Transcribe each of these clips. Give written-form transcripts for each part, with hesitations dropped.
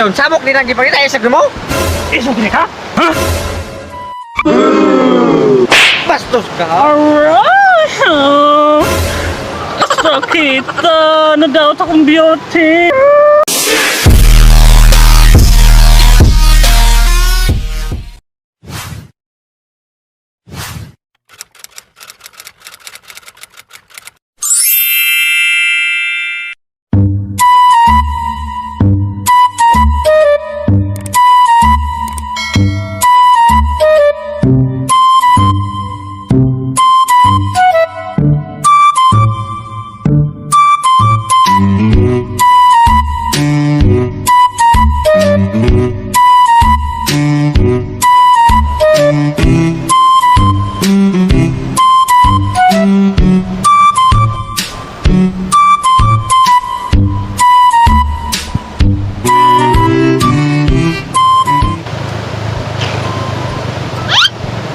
Sabok din ang gipakita isag mo? Isog ni ka? Ha? Bastos ka. Aray! Sakit! Nadaot akong beauty!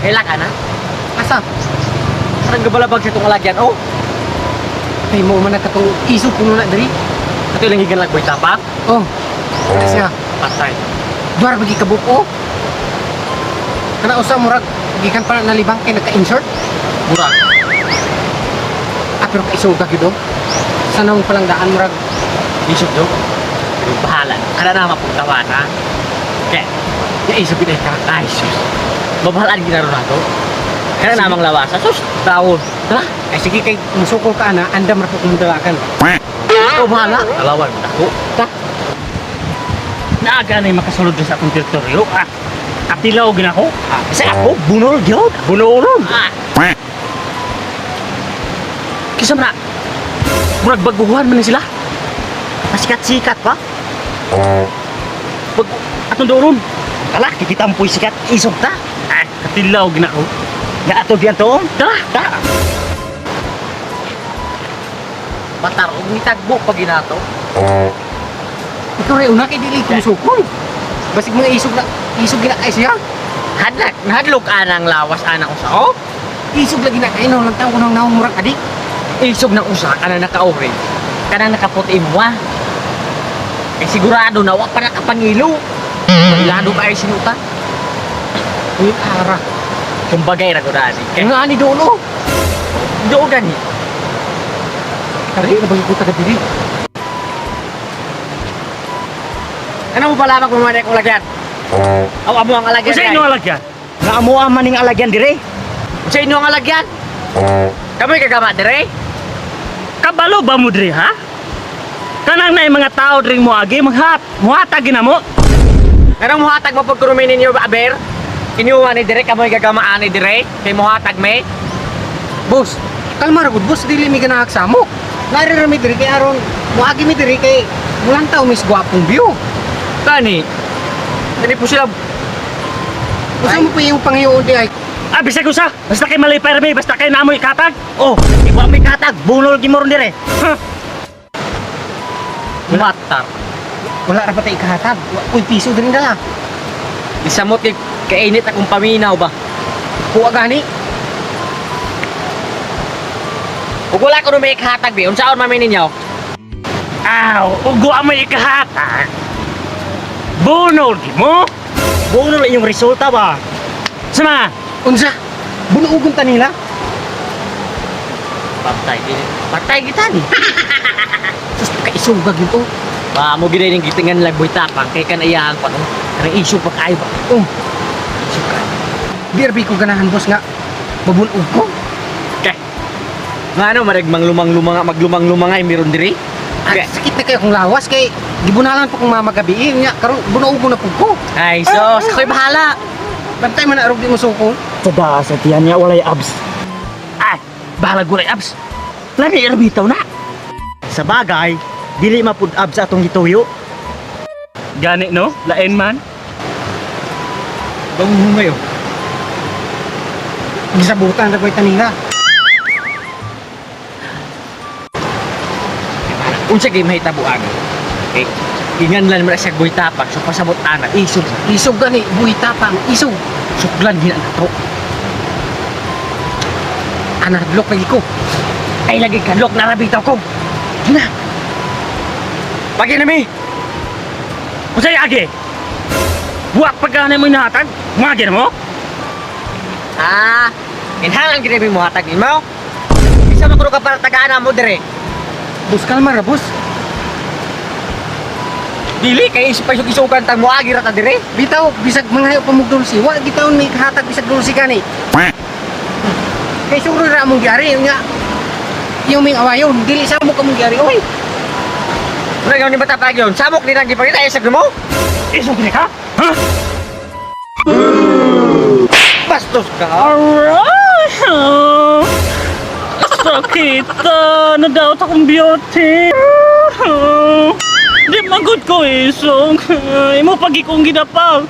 Kailan ka na? Asa? Sarang gabalabag sa itong alagyan, oh? Ay mo man katong isog kuno na diri. Ito lang higan lagboy tapak? Oh. Kasi Patay. duar bagi ka buko. Kana usa murag gikan pa nalibang kay nagka-insert. Murag. Pero ka isog ka gyud. Sana mo palang daan murag Isog do. Pero bahala. Kada na mapuntawan, ha? Okay. ya isog gid ka. Ay, sus. Mabahalaan ginaro na to. Kada namang lawasa. Sus, tawon. Tara. Ay sige kay musukol ka na andam ra ko kumdawakan. Oh, bahala. Alawan mo na ko. Ta. Naaga na yung makasulod sa akong teritoryo. Katilaw gina ko. Kasi ako, bunol gyud. Bunulong. Kisa man na. Murag baguhan man na sila. Pasikat-sikat pa. Pag atong doon. Kala, kikitampoy sikat. Isog ta. Katilaw gina ko. Ya ato diyan to. Tara, tara. Patarong ni tagbo pag ginato. Ikaw ray una kay dili ko musukol. Basig mga isog gina kay siya. Hadlok anang lawas anang usa. Oh, Isog lagi na kay no lang taw kunang naong murag adik. isog ng usa kanang naka-orange. Kanang nakaputi mo ha. Eh sigurado na wa pa nakapangilo. Ilado pa ay sinuta. Uy ara. Kumbagay ra gud ani. Kay nga ani dolo. Do gani. Kari na bagi ko taga diri. Ano mo pala kung manay kong lagyan? Aw amo ang alagyan. Sa inyo alagyan. Nga amo ang maning alagyan dire. Sa inyo ang alagyan. Kamoy kagama dire. Kabalo ba mo diri ha? Kanang na yung mga tao diri mo agi muhatag gina mo. Anong muhatag mo pag kurumin ninyo aber? Inyuwa ni dire kamoy gagama ani dire. Kay muhatag me. Boss, kalma ra gud boss dili mi ganaak samo. Nari ra mi diri kay aron moagi mi diri kay mulang taw mis gwapong view. Tani. Tani po sila. Usa mo pa yung panghiuon di ay. Bisag usa. Basta kay malay permi, basta kay namoy katag. Oh, iwa may katag. Bunol gimoron dire. Matar. Wala ra pa tay kahatag. Uy piso diri dala. Isamot kay kainit akong paminaw ba. Kuha gani. Ug wala ko may katag bi. Unsaon man ninyo? Ugo may ikahatag. Bunol di mo. Bunol inyong resulta ba? Sama. Unsa? Bunuugon ta nila. Patay din. Patay kita ni. Sus kaisog gag ito. Ba mo gid ning gitingan lagboy tapang kay kanayang pa no. Ang issue pa kay ba. Issue ka. Dirbi ko ganahan boss nga. Babunog ko. Kay. Ngano maragmang lumang-lumang ay meron diri? Ay, sakit na kayo kung lawas kay gibunalan pa kung mamagabiin nga karon bunuugon na pud ko. Ay sos, ako'y bahala. Bantay man na arog di mo sukol. Sada sa tiyan niya walay abs. Bahala gulay abs. Lani erbitaw na. Sa bagay, dili mapud abs atong gituyo. Gani no? Lain man. Banghumay oh. Gisabutan ra koy tanila. Unsa kay mahitabuan? Okay. Inganlan mo na siya boy tapak so pasabot anak isog. Isog gani buhi tapang isog. Suklan gina nato. Ana blok lagi ko. Ay lagi kadlok na rabitaw ko. Na. Pagi na mi. Usay agi. Wa pagkanay mo inahatag, magi mo. Ah, inhangan ginabi mo hatag mo. Isa mo ka para tagaan mo dire. Boss, kalma ra, boss. Dili kay isip-isukan tang mo agi ra ta dire. Bitaw, bisag manghayo pa mong dulsi. Wa gitaon may kahatag bisag dulsi ka ni. Kay suro ra mong gyari nya. Yung ming awayon, dili sa mo ka mong gyari. Oy, Mura gaw ni bata pa yun. Samok ni nang gipakita isag mo. Iso kini ka? Ha? Bastos ka. Alright! Sakit! Nadaot akong beauty! Di magod ko isong! Imo pagi kong ginapal!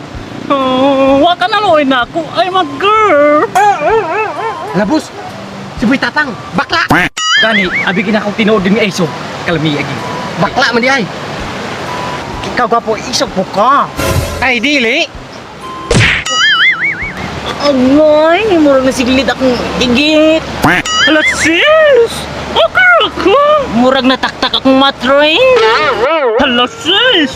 Wa ka na loy na ako! I'm a girl! la boss. Si Boy Tatang, bakla. Gani, abi gina ko tinuod din ni Iso. Kalmi agi. Bakla man di ay. Ikaw gwapo isog po ka. Ay dili. Agay, mura na siglit akong gigit. Hala sis! Okay ako! Murag nataktak akong matrain. Hala sis!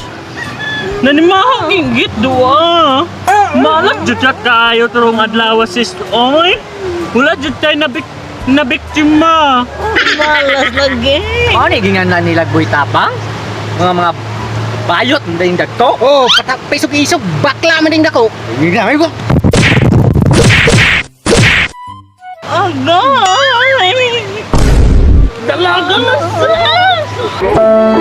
Nanimahang inggit doa! Malat jud siya kayo turong adlaw sis! Oy! Wala jud tayo nabiktima! Malas lagi. Ano gingan na nila boy tapang? Mga bayot na yung dagto. Oh, patak pisog-isog, bakla man ding dako. Hindi na ko. Agay! Dalaga na sis!